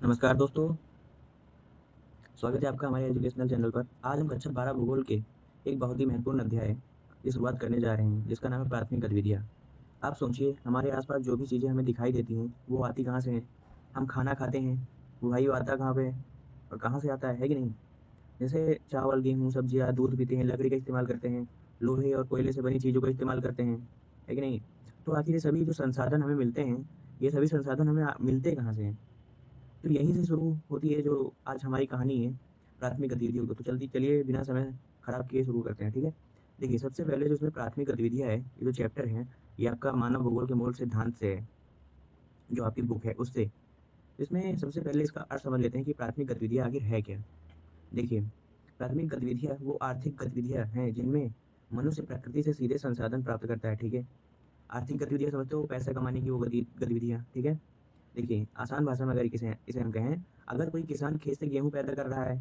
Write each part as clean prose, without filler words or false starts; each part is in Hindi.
नमस्कार दोस्तों, स्वागत है आपका हमारे एजुकेशनल चैनल पर। आज हम कक्षा 12 भूगोल के एक बहुत ही महत्वपूर्ण अध्याय की शुरुआत करने जा रहे हैं, जिसका नाम है प्राथमिक गतिविधियाँ। आप सोचिए, हमारे आसपास जो भी चीज़ें हमें दिखाई देती हैं, वो आती कहाँ से हैं? हम खाना खाते हैं, वो भाई वो आता कहाँ पे है और कहाँ से आता है कि नहीं? जैसे चावल, गेहूँ, सब्जियाँ, दूध पीते हैं, लकड़ी का इस्तेमाल करते हैं, लोहे और कोयले से बनी चीज़ों का इस्तेमाल करते हैं, है कि नहीं? तो आखिर ये सभी जो संसाधन हमें मिलते हैं, ये सभी संसाधन हमें मिलते कहाँ से हैं? तो यहीं से शुरू होती है जो आज हमारी कहानी है, प्राथमिक गतिविधियों को। तो जल्दी चलिए बिना समय खराब किए शुरू करते हैं, ठीक है? देखिए, सबसे पहले जो इसमें प्राथमिक गतिविधियाँ है, ये जो चैप्टर है, ये आपका मानव भूगोल के मूल सिद्धांत से है, जो आपकी बुक है उससे। इसमें सबसे पहले इसका अर्थ समझ लेते हैं कि प्राथमिक गतिविधियाँ आखिर है क्या? देखिए, प्राथमिक गतिविधियाँ वो आर्थिक गतिविधियाँ हैं जिनमें मनुष्य प्रकृति से सीधे संसाधन प्राप्त करता है, ठीक है? आर्थिक गतिविधियाँ समझते हो, पैसा कमाने की वो गतिविधियाँ, ठीक है? देखिए, आसान भाषा में अगर इसे इसे हम कहें, अगर कोई किसान खेत से गेहूँ पैदा कर रहा है,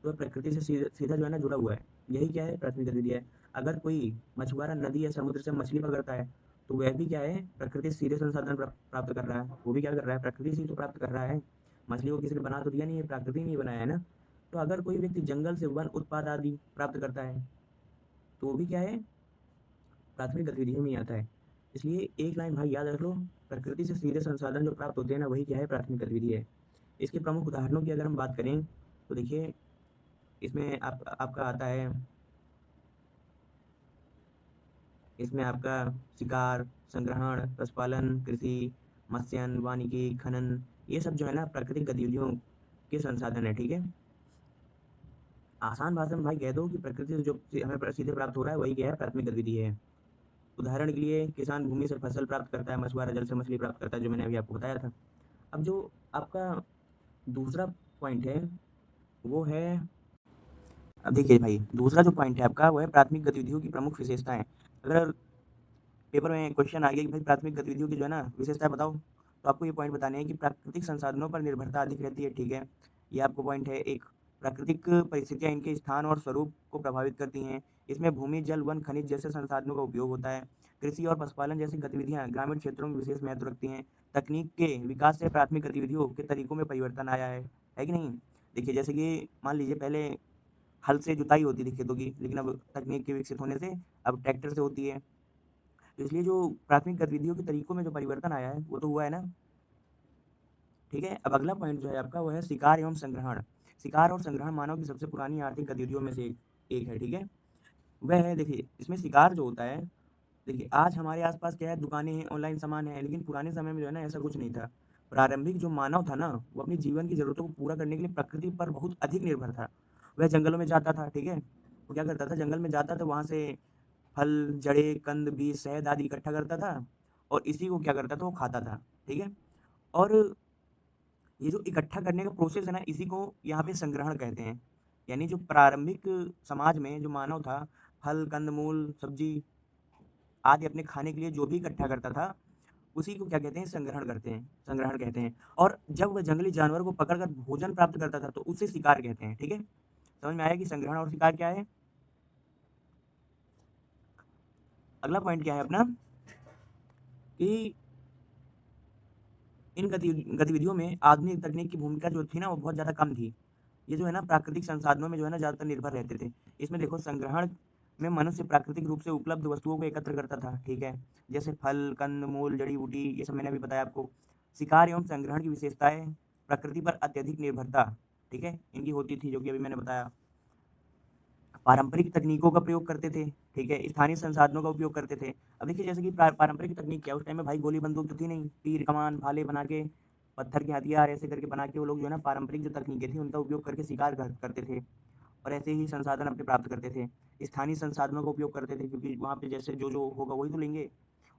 तो वह प्रकृति से सीधा सीधा जो है ना जुड़ा हुआ है। यही क्या है? प्राथमिक गतिविधि है। अगर कोई मछुआरा नदी या समुद्र से मछली पकड़ता है, तो वह भी क्या है? प्रकृति से सीधे संसाधन प्राप्त कर रहा है। वो भी क्या कर रहा है? प्रकृति से ही तो प्राप्त कर रहा है। मछली को किसी ने बना तो दिया नहीं है, प्रकृति ने ही बनाया है ना। तो अगर कोई व्यक्ति जंगल से वन उत्पाद आदि प्राप्त करता है, तो वो भी क्या है? प्राथमिक गतिविधियों में ही आता है। इसलिए एक लाइन भाई याद रख लो, प्रकृति से सीधे संसाधन जो प्राप्त होते हैं ना, वही क्या है? प्राथमिक गतिविधि है। इसके प्रमुख उदाहरणों की अगर हम बात करें, तो देखिए, इसमें आपका आता है, इसमें आपका शिकार, संग्रहण, पशुपालन, कृषि, मत्स्यन, वानिकी, खनन, ये सब जो है ना प्राकृतिक गतिविधियों के संसाधन है, ठीक है? आसान भाषा में भाई कह दो कि प्रकृति से जो हमें सीधे प्राप्त हो रहा है, वही क्या है? प्राथमिक गतिविधि है। उदाहरण के लिए, किसान भूमि से फसल प्राप्त करता है, मछुआरा जल से मछली प्राप्त करता है, जो मैंने अभी आपको बताया था। अब जो आपका दूसरा पॉइंट है, वो है, अब देखिए भाई, दूसरा जो पॉइंट है आपका, वो है प्राथमिक गतिविधियों की प्रमुख विशेषताएं। अगर पेपर में क्वेश्चन आ गया कि भाई प्राथमिक गतिविधियों की जो है ना विशेषताएं बताओ, तो आपको ये पॉइंट बताने हैं कि प्राकृतिक संसाधनों पर निर्भरता अधिक रहती है, ठीक है? ये आपको पॉइंट है एक। प्राकृतिक परिस्थितियां इनके स्थान और स्वरूप को प्रभावित करती हैं। इसमें भूमि, जल, वन, खनिज जैसे संसाधनों का उपयोग होता है। कृषि और पशुपालन जैसी गतिविधियां ग्रामीण क्षेत्रों में विशेष महत्व रखती हैं। तकनीक के विकास से प्राथमिक गतिविधियों के तरीकों में परिवर्तन आया है कि नहीं? देखिए, जैसे कि मान लीजिए, पहले हल से जुताई होती थी खेतों की, लेकिन अब तकनीक के विकसित होने से अब ट्रैक्टर से होती है। तो इसलिए जो प्राथमिक गतिविधियों के तरीकों में जो परिवर्तन आया है, वो तो हुआ है ना, ठीक है? अब अगला पॉइंट जो है आपका, वो है शिकार एवं संग्रहण। शिकार और संग्रहण मानव की सबसे पुरानी आर्थिक गतिविधियों में से एक है, ठीक है? वह है, देखिए, इसमें शिकार जो होता है, देखिए, आज हमारे आसपास क्या है? दुकानें हैं, ऑनलाइन सामान है, लेकिन पुराने समय में जो है ना ऐसा कुछ नहीं था। प्रारंभिक जो मानव था ना, वो अपने जीवन की ज़रूरतों को पूरा करने के लिए प्रकृति पर बहुत अधिक निर्भर था। वह जंगलों में जाता था, ठीक है? वो क्या करता था? जंगल में जाता था, वहाँ से फल, जड़ें, कंद, बीज, शहद आदि इकट्ठा करता था और इसी को क्या करता था? वो खाता था, ठीक है? और ये जो इकट्ठा करने का प्रोसेस है ना, इसी को यहाँ पे संग्रहण कहते हैं। यानी जो प्रारंभिक समाज में जो मानव था, फल, कंद-मूल, सब्जी आदि अपने खाने के लिए जो भी इकट्ठा करता था, उसी को क्या कहते हैं? संग्रहण कहते हैं। और जब वह जंगली जानवर को पकड़कर भोजन प्राप्त करता था, तो उसे शिकार कहते हैं, ठीक है? समझ में आया कि संग्रहण और शिकार क्या है? अगला पॉइंट क्या है अपना, कि इन गतिविधियों में आधुनिक तकनीक की भूमिका जो थी ना, वो बहुत ज़्यादा कम थी। ये जो है ना प्राकृतिक संसाधनों में जो है ना ज़्यादातर निर्भर रहते थे। इसमें देखो, संग्रहण में मनुष्य प्राकृतिक रूप से उपलब्ध वस्तुओं को एकत्र करता था, ठीक है? जैसे फल, कंद, मूल, जड़ी-बूटी, ये सब मैंने अभी बताया आपको। शिकार एवं संग्रहण की विशेषताएँ, प्रकृति पर अत्यधिक निर्भरता, ठीक है? इनकी होती थी, जो कि अभी मैंने बताया। पारंपरिक तकनीकों का प्रयोग करते थे, ठीक है? स्थानीय संसाधनों का उपयोग करते थे। अब देखिए, जैसे कि पारंपरिक तकनीक क्या है, उस टाइम में भाई गोली बंदूक तो थी नहीं, तीर कमान भाले बना के, पत्थर के हथियार ऐसे करके बना के वो लोग जो है ना पारंपरिक जो तकनीकें थी उनका उपयोग करके शिकार करते थे और ऐसे ही संसाधन अपने प्राप्त करते थे। स्थानीय संसाधनों का उपयोग करते थे, क्योंकि वहाँ पे जैसे जो जो होगा वही तो लेंगे।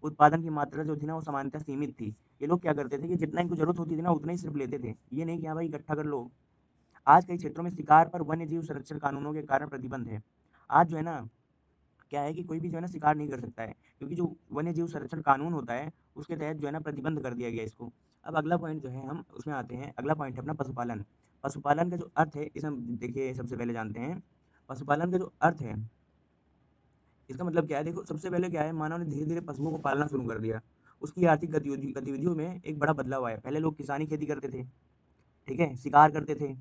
उत्पादन की मात्रा जो थी ना, वो सामान्यतः सीमित थी। ये लोग क्या करते थे कि जितना इनको जरूरत होती थी ना, उतना ही सिर्फ लेते थे, ये नहीं कि हाँ भाई इकट्ठा कर लो। आज कई क्षेत्रों में शिकार पर वन्य जीव संरक्षण कानूनों के कारण प्रतिबंध है। आज जो है ना, क्या है कि कोई भी जो है ना शिकार नहीं कर सकता है, क्योंकि जो वन्य जीव संरक्षण कानून होता है, उसके तहत जो है ना प्रतिबंध कर दिया गया इसको। अब अगला पॉइंट जो है, हम उसमें आते हैं। अगला पॉइंट है अपना पशुपालन। पशुपालन का जो अर्थ है, इसे हम देखिए सबसे पहले जानते हैं। पशुपालन का जो अर्थ है, इसका मतलब क्या है? देखो, सबसे पहले क्या है, मानव ने धीरे धीरे पशुओं को पालना शुरू कर दिया। उसकी आर्थिक गतिविधियों में एक बड़ा बदलाव आया। पहले लोग किसानी खेती करते थे, ठीक है? शिकार करते थे।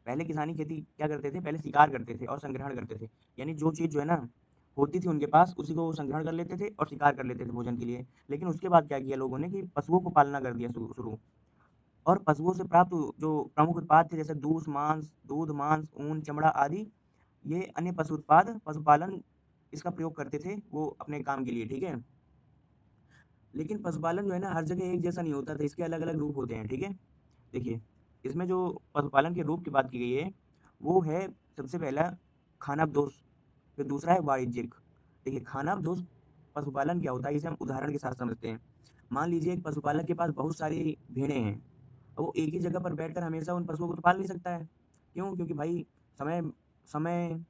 पहले किसानी खेती क्या करते थे, पहले शिकार करते थे और संग्रहण करते थे। यानी जो चीज़ जो है ना होती थी उनके पास, उसी को वो संग्रहण कर लेते थे और शिकार कर लेते थे भोजन के लिए। लेकिन उसके बाद क्या किया लोगों ने कि पशुओं को पालना कर दिया शुरू शुरू और पशुओं से प्राप्त जो प्रमुख उत्पाद थे जैसे दूध, मांस, ऊन, चमड़ा आदि, ये अन्य पशु उत्पाद पशुपालन इसका प्रयोग करते थे वो अपने काम के लिए, ठीक है? लेकिन पशुपालन जो है ना हर जगह एक जैसा नहीं होता था, इसके अलग-अलग रूप होते हैं, ठीक है? देखिए, इसमें जो पशुपालन के रूप की बात की गई है, वो है सबसे पहला खानाबदोश, फिर दूसरा है वाणिज्यिक। देखिए, खानाबदोश पशुपालन क्या होता है, इसे हम उदाहरण के साथ समझते हैं। मान लीजिए एक पशुपालक के पास बहुत सारी भेड़ें हैं, अब वो एक ही जगह पर बैठकर हमेशा उन पशुओं को तो पाल नहीं सकता है। क्यों? क्योंकि भाई समय समय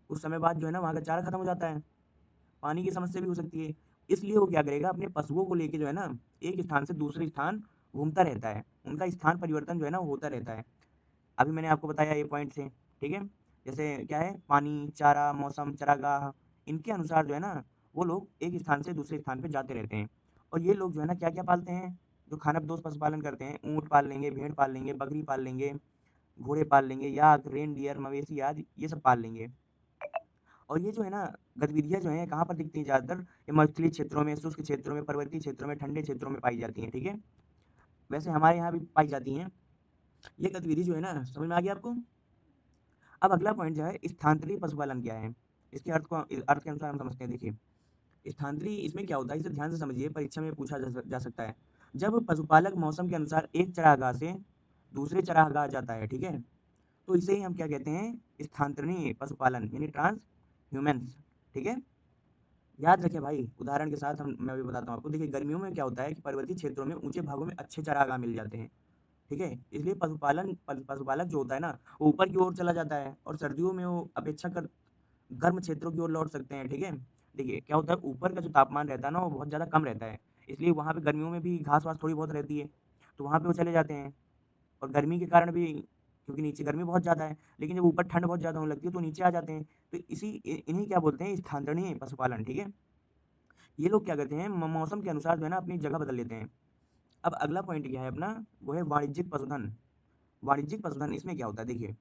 कुछ समय बाद जो है ना वहाँ का चारा खत्म हो जाता है। पानी की समस्या भी हो सकती है। इसलिए वो क्या करेगा अपने पशुओं को लेके जो है ना, एक स्थान से दूसरे स्थान घूमता रहता है। उनका स्थान परिवर्तन जो है ना वो होता रहता है। अभी मैंने आपको बताया ये पॉइंट से, ठीक है? जैसे क्या है पानी, चारा, मौसम, चरागाह इनके अनुसार जो है ना वो लोग एक स्थान से दूसरे स्थान पे जाते रहते हैं। और ये लोग जो है ना क्या-क्या पालते हैं, जो खानाबदोश पशुपालन करते हैं, ऊँट पाल लेंगे, भेड़ पाल लेंगे, बकरी पाल लेंगे, घोड़े पाल लेंगे, याक, रेनडियर, मवेशी आदि ये सब पाल लेंगे। और ये जो है ना गतिविधियाँ जो हैं कहाँ पर दिखती हैं ज़्यादातर? ये मरुस्थलीय क्षेत्रों में, शुष्क क्षेत्रों में, पर्वतीय क्षेत्रों में, ठंडे क्षेत्रों में पाई जाती हैं, ठीक है? वैसे हमारे यहाँ भी पाई जाती हैं। ये गतिविधि जो है ना समझ में आ गया आपको? अब अगला पॉइंट जो है स्थानांतरित पशुपालन क्या है? इसके अर्थ के अनुसार हम समझते हैं देखिए। स्थानांतरित इसमें क्या होता है इसे ध्यान से समझिए, परीक्षा में पूछा जा सकता है। जब पशुपालक मौसम के अनुसार एक चरागाह से दूसरे चरागाह जाता है, ठीक है? तो इसे ही हम क्या कहते हैं? स्थानांतरणीय पशुपालन यानी ट्रांसह्यूमेंस, ठीक है? याद रखें भाई, उदाहरण के साथ मैं अभी बताता हूँ आपको। देखिए गर्मियों में क्या होता है कि पर्वतीय क्षेत्रों में ऊँचे भागों में अच्छे चारागाह मिल जाते हैं, ठीक है? इसलिए पशुपालक जो होता है ना, वो ऊपर की ओर चला जाता है और सर्दियों में वो अपेक्षाकृत गर्म क्षेत्रों की ओर लौट सकते हैं, ठीक है? देखिए क्या होता है ऊपर का जो तापमान रहता है ना, वो बहुत ज़्यादा कम रहता है, इसलिए वहाँ पे गर्मियों में भी घास-वास थोड़ी बहुत रहती है, तो वहाँ पे वो चले जाते हैं। और गर्मी के कारण भी क्योंकि नीचे गर्मी बहुत ज़्यादा है, लेकिन जब ऊपर ठंड बहुत ज़्यादा होने लगती है, तो नीचे आ जाते हैं। तो इन्हीं क्या बोलते हैं स्थानांतरणीय पशुपालन, ठीक है? ये लोग क्या करते हैं मौसम के अनुसार जो है ना अपनी जगह बदल लेते हैं। अब अगला पॉइंट क्या है अपना, वो है वाणिज्यिक पशुधन। वाणिज्यिक पशुधन इसमें क्या होता है देखिए,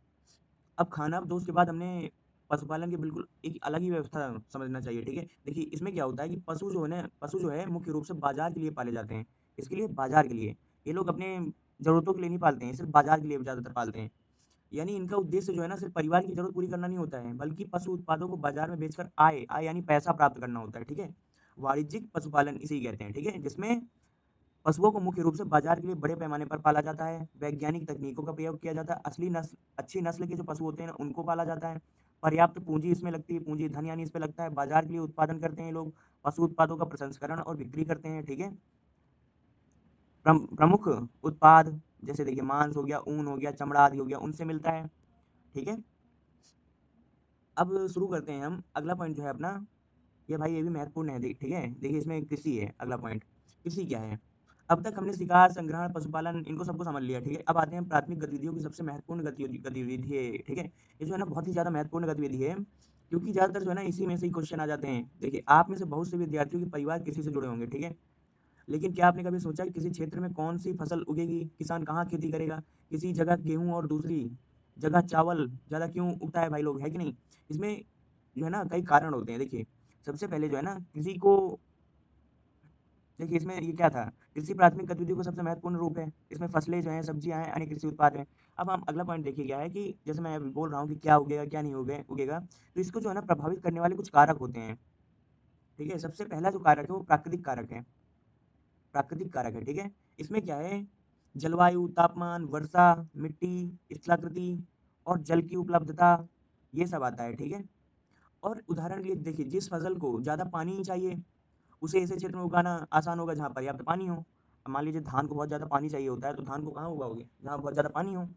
अब खानाबदोश के बाद हमने पशुपालन की बिल्कुल एक अलग ही व्यवस्था समझना चाहिए, ठीक है? देखिए इसमें क्या होता है कि पशु जो है मुख्य रूप से बाज़ार के लिए पाले जाते हैं। इसके लिए बाज़ार के लिए। ये लोग अपने ज़रूरतों के लिए नहीं पालते हैं, सिर्फ़ बाज़ार के लिए ज़्यादातर पालते हैं। यानी इनका उद्देश्य जो है ना सिर्फ़ परिवार की ज़रूरत पूरी करना नहीं होता है, बल्कि पशु उत्पादों को बाज़ार में बेचकर आय यानी पैसा प्राप्त करना होता है, ठीक है? वाणिज्यिक पशुपालन इसे ही कहते हैं, ठीक है? जिसमें पशुओं को मुख्य रूप से बाजार के लिए बड़े पैमाने पर पाला जाता है, वैज्ञानिक तकनीकों का प्रयोग किया जाता है, अच्छी नस्ल के जो पशु होते हैं ना, उनको पाला जाता है, पर्याप्त पूँजी इसमें लगती है, पूँजी धन यानी इस पे लगता है, बाजार के लिए उत्पादन करते हैं ये लोग, पशु उत्पादों का प्रसंस्करण और बिक्री करते हैं, ठीक है? प्रमुख उत्पाद जैसे देखिए मांस हो गया, ऊन हो गया, चमड़ा आदि हो गया, उनसे मिलता है, ठीक है? अब शुरू करते हैं हम, अगला पॉइंट जो है अपना, ये भाई ये भी महत्वपूर्ण है ठीक है? देखिए इसमें कृषि है अगला पॉइंट, कृषि क्या है? अब तक हमने शिकार, संग्रहण, पशुपालन इनको सबको समझ लिया, ठीक है? अब आते हैं प्राथमिक गतिविधियों की सबसे महत्वपूर्ण गतिविधि है, ठीक है? ये जो है ना बहुत ही ज़्यादा महत्वपूर्ण गतिविधि है, क्योंकि ज़्यादातर जो है ना इसी में से ही क्वेश्चन आ जाते हैं। देखिए आप में से बहुत से विद्यार्थियों के परिवार कृषि से जुड़े होंगे, ठीक है? लेकिन क्या आपने कभी सोचा कि किसी क्षेत्र में कौन-सी फसल उगेगी, किसान कहाँ खेती करेगा? किसी जगह गेहूँ और दूसरी जगह चावल ज़्यादा क्यों उगता है भाई लोग, है कि नहीं? इसमें जो है ना कई कारण होते हैं देखिए, सबसे पहले जो है ना किसी को देखिए इसमें ये क्या था, कृषि प्राथमिक गतिविधियों का सबसे महत्वपूर्ण रूप है। इसमें फसलें जो हैं, सब्जियाँ हैं, अन्य कृषि उत्पाद हैं। अब हम अगला पॉइंट देखिए क्या है कि जैसे मैं अभी बोल रहा हूँ कि क्या उगेगा, क्या नहीं उगेगा, तो इसको जो है ना प्रभावित करने वाले कुछ कारक होते हैं, ठीक है? सबसे पहला जो कारक है वो प्राकृतिक कारक है, ठीक है? इसमें क्या है, जलवायु, तापमान, वर्षा, मिट्टी, स्थलाकृति और जल की उपलब्धता, ये सब आता है, ठीक है? और उदाहरण के लिए देखिए जिस फसल को ज़्यादा पानी चाहिए, उसे ऐसे क्षेत्र में उगाना आसान होगा जहाँ पर्याप्त पानी हो। अब मान लीजिए धान को बहुत ज़्यादा पानी चाहिए होता है, तो धान को कहाँ उगाओगे? जहाँ बहुत ज़्यादा पानी हो।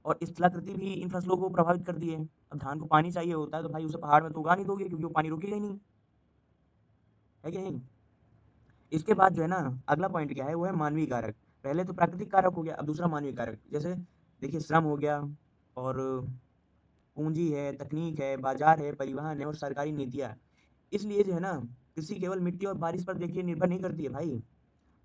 और स्थलाकृति भी इन फसलों को प्रभावित करती है। अब धान को पानी चाहिए होता है, तो भाई उसे पहाड़ में तो उगा नहीं दोगे क्योंकि वो पानी रुकेगा ही नहीं, है कि नहीं? इसके बाद जो है ना अगला पॉइंट क्या है, वो है मानवीय कारक। पहले तो प्राकृतिक कारक हो गया, अब दूसरा मानवीय कारक। जैसे देखिए श्रम हो गया और पूँजी है, तकनीक है, बाज़ार है, परिवहन है और सरकारी नीतियाँ। इसलिए जो है ना कृषि केवल मिट्टी और बारिश पर देखिए निर्भर नहीं करती है भाई।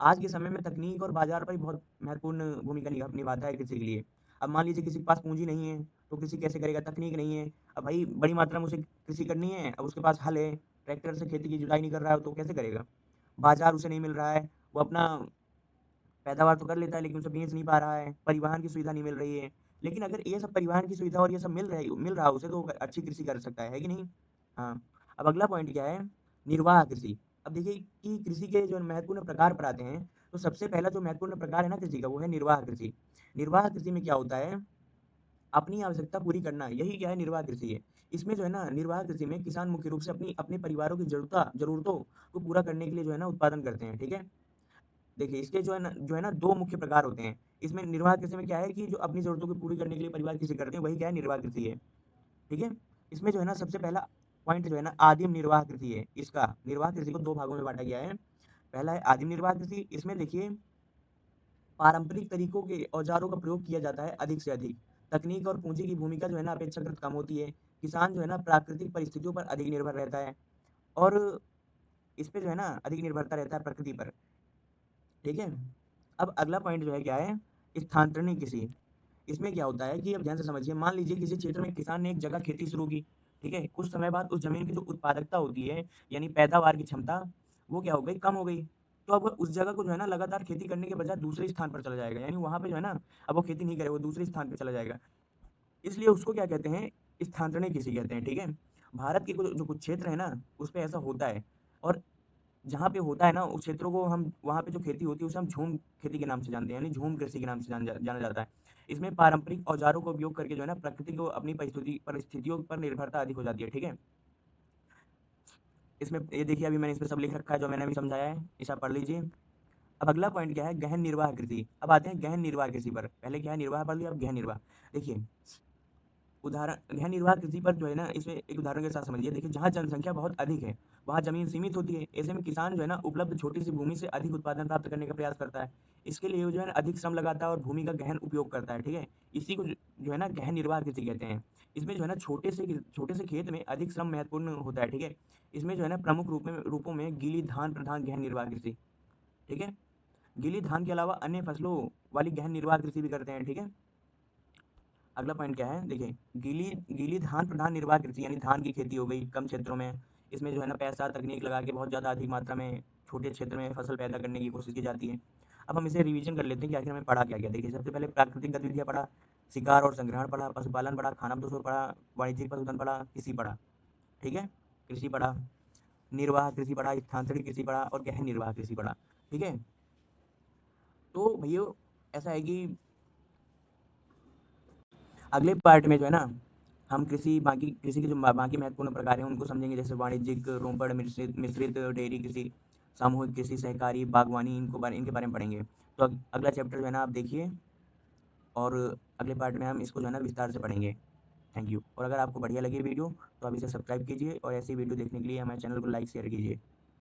आज के समय में तकनीक और बाज़ार पर ही बहुत महत्वपूर्ण भूमिका निभाता है कृषि के लिए। अब मान लीजिए किसी के पास पूँजी नहीं है, तो कृषि कैसे करेगा? तकनीक नहीं है। अब भाई बड़ी मात्रा में उसे कृषि करनी है, अब उसके पास हल है, ट्रैक्टर से खेती की जुताई नहीं कर रहा है, तो कैसे करेगा? बाज़ार उसे नहीं मिल रहा है, वो अपना पैदावार तो कर लेता है लेकिन उसे बेच नहीं पा रहा है, परिवहन की सुविधा नहीं मिल रही है। लेकिन अगर ये सब परिवहन की सुविधा और ये सब मिल रहा है उसे तो अच्छी कृषि कर सकता है कि नहीं? हाँ, अब अगला पॉइंट क्या है? निर्वाह कृषि। अब देखिए कि कृषि के जो महत्वपूर्ण प्रकार पर आते हैं, तो सबसे पहला जो महत्वपूर्ण प्रकार है ना कृषि का, वो है निर्वाह कृषि। निर्वाह कृषि में क्या होता है? अपनी आवश्यकता पूरी करना, यही क्या है निर्वाह कृषि है। इसमें जो है ना निर्वाह कृषि में किसान मुख्य रूप से अपनी अपने परिवारों की ज़रूरतों को पूरा करने के लिए जो है ना उत्पादन करते हैं, ठीक है? देखिए, इसके जो है ना 2 मुख्य प्रकार होते हैं। इसमें निर्वाह कृषि में क्या है कि जो अपनी ज़रूरतों को पूरी करने के लिए परिवार कृषि करते हैं, वही क्या है निर्वाह कृषि है, ठीक है? इसमें जो है ना सबसे पहला पॉइंट जो है ना आदिम निर्वाह कृषि है। इसका निर्वाह कृषि को 2 भागों में बाँटा गया है। पहला है आदिम निर्वाह कृषि, इसमें देखिए पारंपरिक तरीकों के औज़ारों का प्रयोग किया जाता है अधिक से अधिक। तकनीक और पूँजी की भूमिका जो है ना अपेक्षाकृत कम होती है। किसान जो है ना प्राकृतिक परिस्थितियों पर अधिक निर्भर रहता है और इस पे जो है ना अधिक निर्भरता रहता है प्रकृति पर। ठीक है? अब अगला पॉइंट जो है क्या है, स्थानांतरणीय कृषि। इसमें क्या होता है कि अब ध्यान से समझिए, मान लीजिए किसी क्षेत्र में किसान ने एक जगह खेती शुरू की, ठीक है? कुछ समय बाद उस ज़मीन की जो उत्पादकता होती है, यानी पैदावार की क्षमता, वो क्या हो गई, कम हो गई। तो अब उस जगह को जो है ना लगातार खेती करने के बजाय दूसरे स्थान पर चला जाएगा, यानी वहाँ पे जो है ना, अब वो खेती नहीं करेगा, वो दूसरे स्थान पे चला जाएगा। इसलिए उसको क्या कहते हैं, स्थानांतरणीय कृषि कहते हैं, ठीक है? भारत के कुछ क्षेत्र है ना, उसपे ऐसा होता है और जहाँ पे होता है ना, उस क्षेत्रों को हम वहाँ पे जो खेती होती है, उसे हम झूम खेती के नाम से जानते हैं, यानी झूम कृषि के नाम से जाना जाता है। इसमें पारंपरिक औज़ारों का उपयोग करके जो है ना, प्रकृति को अपनी परिस्थितियों पर निर्भरता अधिक हो जाती है, ठीक है? इसमें ये देखिए अभी मैंने इसमें सब लिख रखा है, जो मैंने अभी समझाया है, इसे आप पढ़ लीजिए। अब अगला पॉइंट क्या है, गहन निर्वाह कृषि। अब आते हैं गहन निर्वाह कृषि पर। पहले क्या है, निर्वाह पढ़ लिया, अब गहन निर्वाह। देखिए उदाहरण गहन निर्वाह कृषि पर जो है ना, इसमें एक उदाहरण के साथ समझिए। देखिए जहाँ जनसंख्या बहुत अधिक है, वहाँ ज़मीन सीमित होती है। ऐसे में किसान जो है ना उपलब्ध छोटी सी भूमि से अधिक उत्पादन प्राप्त करने का प्रयास करता है। इसके लिए वो जो है ना अधिक श्रम लगाता है और भूमि का गहन उपयोग करता है, ठीक है? इसी को जो है ना गहन निर्वाह कृषि कहते हैं। इसमें जो है ना छोटे से खेत में अधिक श्रम महत्वपूर्ण होता है, ठीक है? इसमें जो है ना प्रमुख रूपों में गीली धान प्रधान गहन निर्वाह कृषि, ठीक है? गीली धान के अलावा अन्य फसलों वाली गहन निर्वाह कृषि भी करते हैं, ठीक है? अगला पॉइंट क्या है, देखिए गीली गीली धान प्रधान निर्वाह कृषि, यानी धान की खेती हो गई कम क्षेत्रों में। इसमें जो है ना पैसा तकनीक लगा के बहुत ज़्यादा अधिक मात्रा में छोटे क्षेत्र में फसल पैदा करने की कोशिश की जाती है। अब हम इसे रिवीजन कर लेते हैं कि आखिर हमें पढ़ा क्या गया। देखिए सबसे पहले प्राकृतिक गतिविधियाँ पढ़ा, शिकार और संग्रहण पढ़ा, पशुपालन पढ़ा, खाना प्रसव पढ़ा, वाणिज्यिक पशुधन पढ़ा, कृषि पढ़ा, ठीक है? कृषि पढ़ा, निर्वाह कृषि पढ़ा, स्थानांतरित कृषि पढ़ा और गहन निर्वाह कृषि पढ़ा, ठीक है? तो भैया ऐसा है कि अगले पार्ट में जो है ना, हम कृषि के जो बाकी महत्वपूर्ण प्रकार हैं उनको समझेंगे, जैसे वाणिज्यिक, रोपण, मिश्रित मिश्रित डेयरी कृषि, सामूहिक कृषि, सहकारी, बागवानी, इनके बारे में पढ़ेंगे। तो अगला चैप्टर जो है ना आप देखिए और अगले पार्ट में हम इसको जो है ना विस्तार से पढ़ेंगे। Thank you. और अगर आपको बढ़िया लगी वीडियो तो आप इसे सब्सक्राइब कीजिए और ऐसी वीडियो देखने के लिए हमारे चैनल को लाइक शेयर कीजिए।